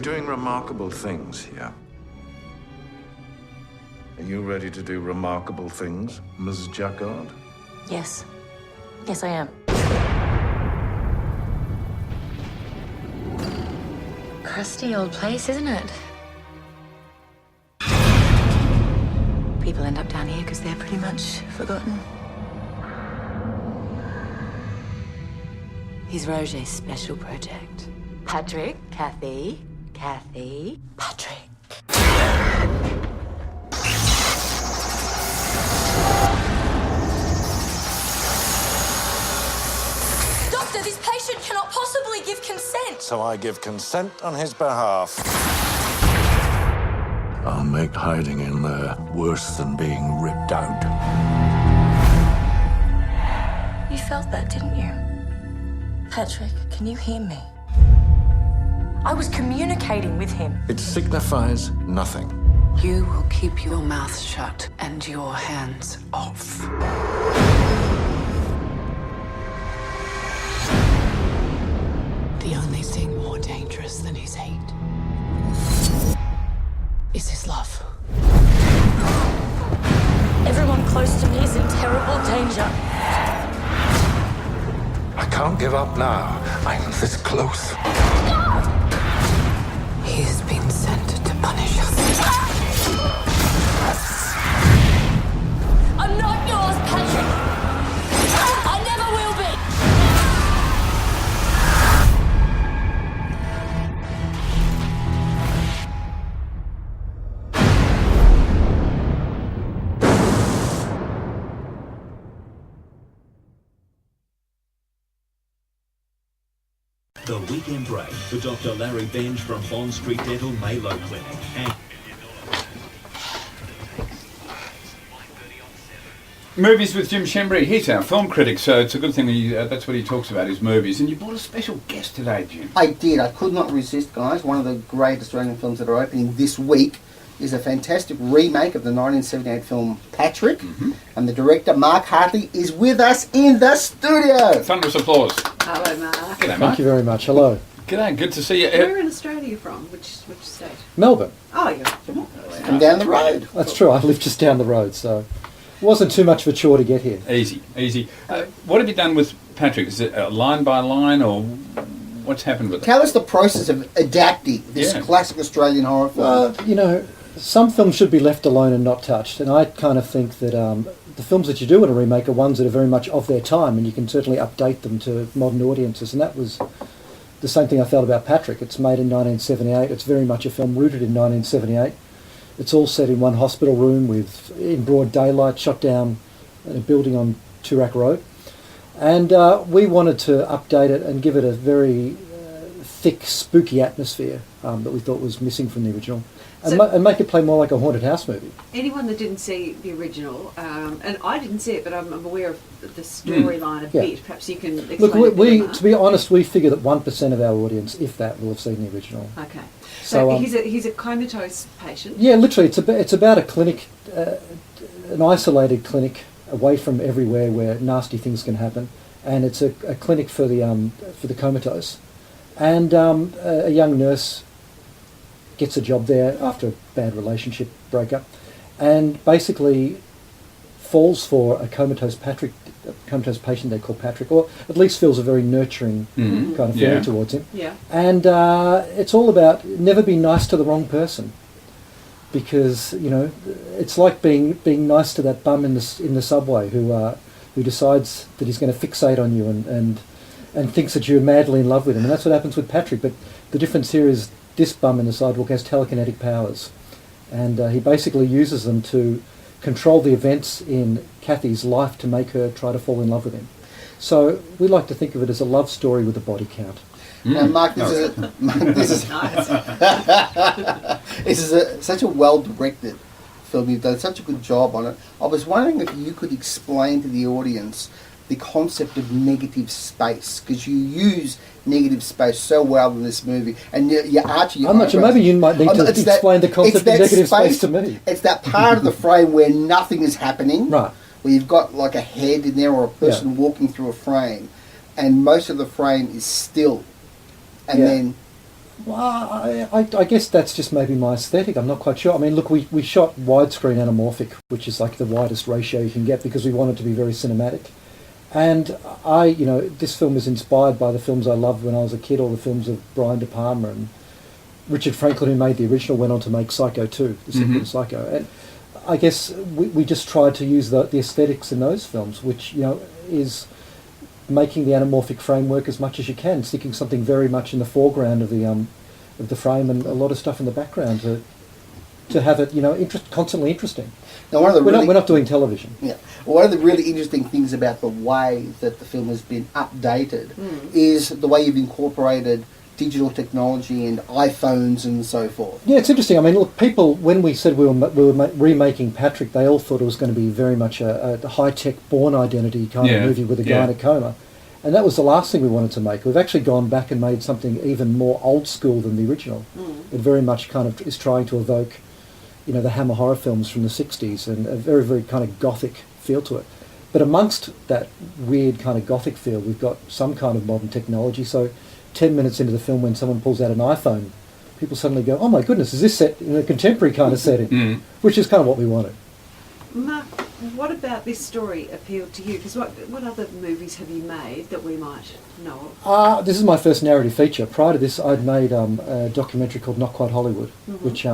We're doing remarkable things here. Are you ready to do remarkable things, Ms. Jacquard? Yes. Yes, I am. Crusty old place, isn't it? People end up down here because they're pretty much forgotten. He's Roger's special project. Patrick, Kathy, Patrick. Doctor, this patient cannot possibly give consent. So I give consent on his behalf. I'll make hiding in there worse than being ripped out. You felt that, didn't you? Patrick, can you hear me? I was communicating with him. It signifies nothing. You will keep your mouth shut and your hands off. The only thing more dangerous than his hate is his love. Everyone close to me is in terrible danger. I can't give up now. I'm this close. He has been sent to punish us. I'm not yours, Patrick. I never will be. The Weekend Break for Dr. Larry Benj from Bond Street Dental Malo Clinic. And Movies with Jim Shembry. He's our film critic, so it's a good thing that's what he talks about, his movies. And you brought a special guest today, Jim. I did. I could not resist, guys. One of the great Australian films that are opening this week is a fantastic remake of the 1978 film Patrick. Mm-hmm. And the director, Mark Hartley, is with us in the studio. Thunderous applause. Hello, Mark. G'day, Mark. Thank you very much. Hello. G'day, good to see you. Where in Australia are you from? Which state? Melbourne. Oh, you're Come down the road. That's true. I live just down the road, so it wasn't too much of a chore to get here. Easy. What have you done with Patrick? Is it line by line, or what's happened with it? Tell us the process of adapting this classic Australian horror film. Some films should be left alone and not touched, and I kind of think that the films that you do in a remake are ones that are very much of their time, and you can certainly update them to modern audiences, and that was the same thing I felt about Patrick. It's made in 1978. It's very much a film rooted in 1978. It's all set in one hospital room in broad daylight, shot down in a building on Toorak Road, and we wanted to update it and give it a very thick, spooky atmosphere that we thought was missing from the original. And make it play more like a haunted house movie. Anyone that didn't see the original, and I didn't see it, but I'm aware of the storyline a bit. Perhaps you can explain. Look, to be honest, we figure that 1% of our audience, if that, will have seen the original. Okay. So he's a comatose patient. Yeah, literally, it's about a clinic, an isolated clinic away from everywhere where nasty things can happen, and it's a clinic for the comatose, and a young nurse gets a job there after a bad relationship breakup, and basically falls for a comatose patient they call Patrick, or at least feels a very nurturing kind of feeling towards him. Yeah. And it's all about never be nice to the wrong person, because it's like being nice to that bum in the subway who decides that he's going to fixate on you and thinks that you're madly in love with him, and that's what happens with Patrick. But the difference here is this bum in the sidewalk has telekinetic powers, and he basically uses them to control the events in Kathy's life to make her try to fall in love with him. So we like to think of it as a love story with a body count. Now, Mark, this is such a well-directed film. You've done such a good job on it. I was wondering if you could explain to the audience the concept of negative space, because you use negative space so well in this movie, and I'm not sure. Maybe you might need to explain the concept of negative space to me. It's that part of the frame where nothing is happening, right? Where you've got like a head in there or a person walking through a frame, and most of the frame is still, and then Well, I guess that's just maybe my aesthetic. I'm not quite sure. I mean, look, we shot widescreen anamorphic, which is like the widest ratio you can get because we wanted to be very cinematic. And this film is inspired by the films I loved when I was a kid, all the films of Brian De Palma and Richard Franklin, who made the original, went on to make Psycho 2, the sequel to Psycho. And I guess we just tried to use the aesthetics in those films, which, is making the anamorphic framework as much as you can, sticking something very much in the foreground of the frame and a lot of stuff in the background to have it, constantly interesting. Now, we're not doing television. Yeah. Well, one of the really interesting things about the way that the film has been updated is the way you've incorporated digital technology and iPhones and so forth. Yeah, it's interesting. I mean, look, people, when we said we were remaking Patrick, they all thought it was going to be very much a high-tech Bourne Identity kind of movie with a guy in a coma. And that was the last thing we wanted to make. We've actually gone back and made something even more old school than the original. It very much kind of is trying to evoke, the Hammer horror films from the 60s and a very, very kind of gothic feel to it. But amongst that weird kind of gothic feel, we've got some kind of modern technology. So 10 minutes into the film, when someone pulls out an iPhone, people suddenly go, oh my goodness, is this set in a contemporary kind of setting? Which is kind of what we wanted. Mark, what about this story appealed to you? Because what other movies have you made that we might know of? This is my first narrative feature. Prior to this, I'd made a documentary called Not Quite Hollywood, which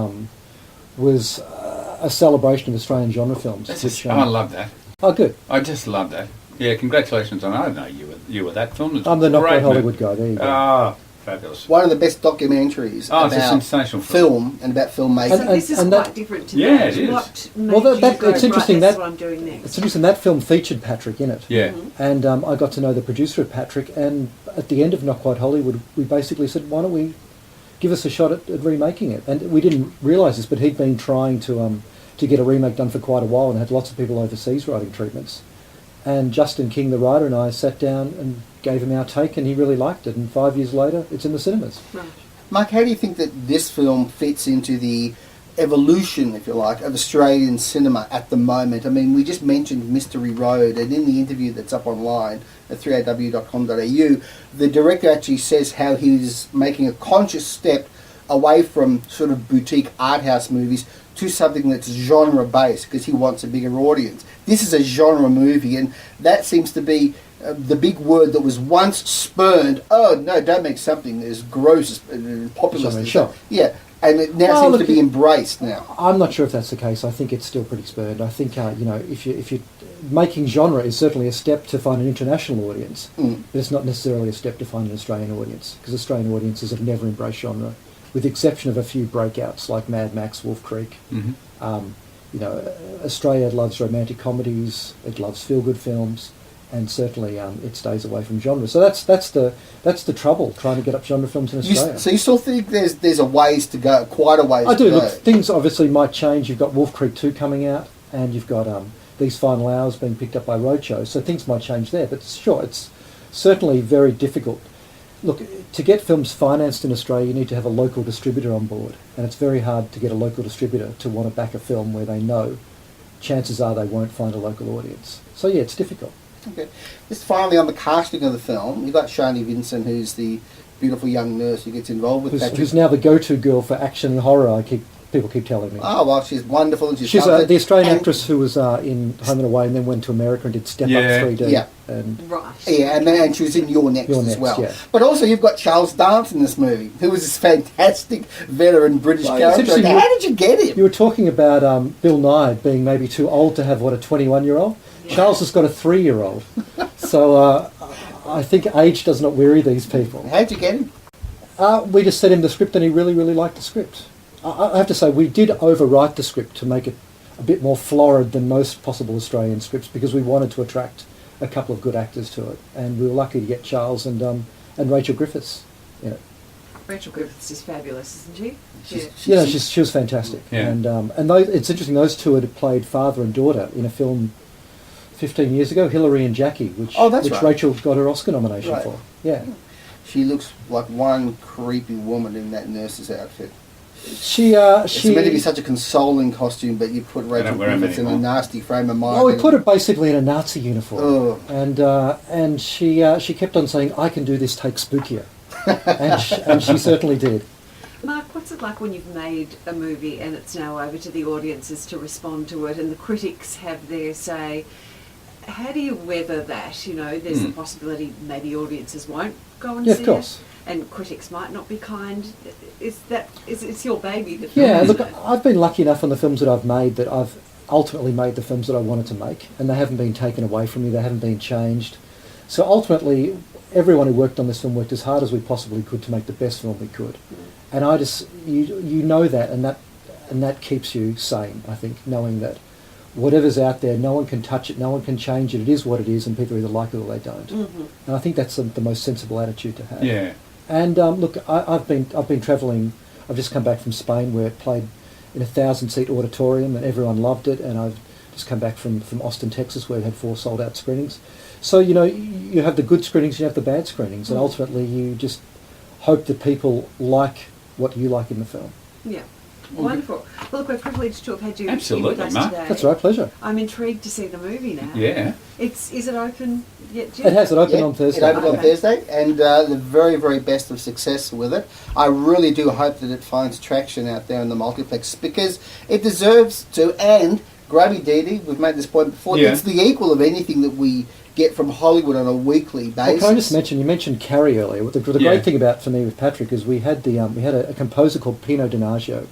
was a celebration of Australian genre films. I love that. Oh, good. I just love that. Yeah, congratulations on. I didn't know you were that film. I'm the Not Quite Hollywood guy. There you go. Ah, fabulous. One of the best documentaries it's a about sensational film and about filmmaking. So this is quite different to yeah, that. it is. What made you go, it's interesting. That's what I'm doing next. It's interesting. That film featured Patrick in it. Yeah. And I got to know the producer of Patrick. And at the end of Not Quite Hollywood, we basically said, why don't we give us a shot at remaking it? And we didn't realise this, but he'd been trying to get a remake done for quite a while and had lots of people overseas writing treatments. And Justin King, the writer, and I sat down and gave him our take, and he really liked it. And 5 years later, it's in the cinemas. Right. Mark, how do you think that this film fits into the evolution, if you like, of Australian cinema at the moment? I mean, we just mentioned Mystery Road, and in the interview that's up online at 3aw.com.au, the director actually says how he's making a conscious step away from sort of boutique art house movies to something that's genre-based because he wants a bigger audience. This is a genre movie, and that seems to be the big word that was once spurned. Oh, no, don't make something as gross and populist. Sure. Yeah, and it now seems to be embraced now. I'm not sure if that's the case. I think it's still pretty spurned. I think, if you making genre is certainly a step to find an international audience, but it's not necessarily a step to find an Australian audience, because Australian audiences have never embraced genre, with the exception of a few breakouts like Mad Max, Wolf Creek. Australia loves romantic comedies, it loves feel-good films, and certainly it stays away from genre. So that's the trouble, trying to get up genre films in Australia. So you still think there's a ways to go, quite a ways I do. to go? Look, things obviously might change. You've got Wolf Creek 2 coming out, and you've got These Final Hours being picked up by Roadshow, so things might change there. But sure, it's certainly very difficult. Look, to get films financed in Australia, you need to have a local distributor on board, and it's very hard to get a local distributor to want to back a film where they know chances are they won't find a local audience. So yeah, it's difficult. Okay. Just finally on the casting of the film, you've got Sharni Vinson, who's the beautiful young nurse who gets involved with Patrick. Who's now the go-to girl for action and horror, people keep telling me. Oh, well, she's wonderful. And she's the Australian actress who was in Home and Away and then went to America and did Step Up 3D. Yeah. And she was in You're Next as well. Yeah. But also you've got Charles Dance in this movie, who was this fantastic veteran British character. How did you get him? You were talking about Bill Nye being maybe too old to have, a 21-year-old? Charles has got a 3-year-old. So I think age does not weary these people. How'd you get him? We just sent him the script and he really, really liked the script. I have to say, we did overwrite the script to make it a bit more florid than most possible Australian scripts because we wanted to attract a couple of good actors to it. And we were lucky to get Charles and Rachel Griffiths in it. Rachel Griffiths is fabulous, isn't she? She was fantastic. Yeah. And it's interesting, those two had played father and daughter in a film 15 years ago, Hillary and Jackie, which right. Rachel got her Oscar nomination for. Yeah. She looks like one creepy woman in that nurse's outfit. It's meant to be such a consoling costume, but you put Rachel Griffiths in a nasty frame of mind. Oh, we put her basically in a Nazi uniform, and she kept on saying, "I can do this. Take spookier," and she certainly did. What's it like when you've made a movie and it's now over to the audiences to respond to it, and the critics have their say? How do you weather that? You know, there's a possibility maybe audiences won't go and see of course. it, and critics might not be kind. It's your baby? The Yeah, film, look, isn't it? I've been lucky enough on the films that I've made that I've ultimately made the films that I wanted to make, and they haven't been taken away from me, they haven't been changed. So ultimately, everyone who worked on this film worked as hard as we possibly could to make the best film we could. And I just, you know that, and that keeps you sane, I think, knowing that whatever's out there, no one can touch it, no one can change it, it is what it is, and people either like it or they don't. And I think that's the most sensible attitude to have. Yeah. And look, I've been travelling. I've just come back from Spain, where it played in a 1,000-seat auditorium, and everyone loved it. And I've just come back from Austin, Texas, where it had 4 sold-out screenings. So you know, you have the good screenings, you have the bad screenings, and ultimately you just hope that people like what you like in the film. Yeah. Wonderful. Well, look, we're privileged to have had you Absolutely, here with us Mark. today. That's right, pleasure. I'm intrigued to see the movie now. Yeah. Is it open yet, Jim? It has. It opened Yeah, on Thursday. It opened on Okay. Thursday, and the very, very best of success with it. I really do hope that it finds traction out there in the multiplex, because it deserves to. And Grubby Dee, we've made this point before, Yeah. it's the equal of anything that we get from Hollywood on a weekly basis. Well, can I just mention, you mentioned Carrie earlier. The Yeah. great thing about, for me, with Patrick, is we had a composer called Pino Donaggio,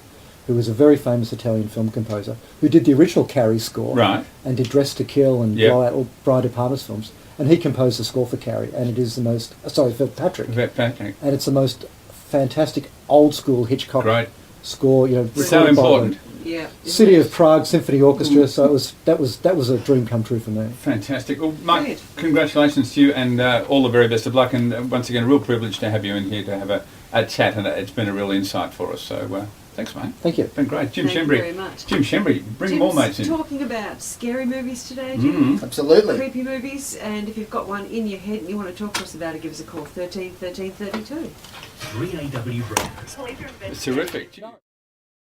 who was a very famous Italian film composer, who did the original Carrie score, Right. and did Dress to Kill and Yeah. Blowout, all Brian De Palma's films, and he composed the score for Carrie, and it is the most, for Patrick, Patrick. and it's the most fantastic old school Hitchcock Great. score. You know, So recorded by the important. Yeah. City of Prague Symphony Orchestra. So that was a dream come true for me. Fantastic. Well, Mark, Brilliant. congratulations to you, and all the very best of luck. And once again, a real privilege to have you in here to have a chat, and it's been a real insight for us. So thanks, mate. Thank you. Been great. Jim Thank you Shembry. very much. Jim Shembry, bring more mates in. talking about scary movies today, Jim. Absolutely. Creepy movies, and if you've got one in your head and you want to talk to us about it, give us a call, 13 13 32. 3AW Breakfast. It's terrific.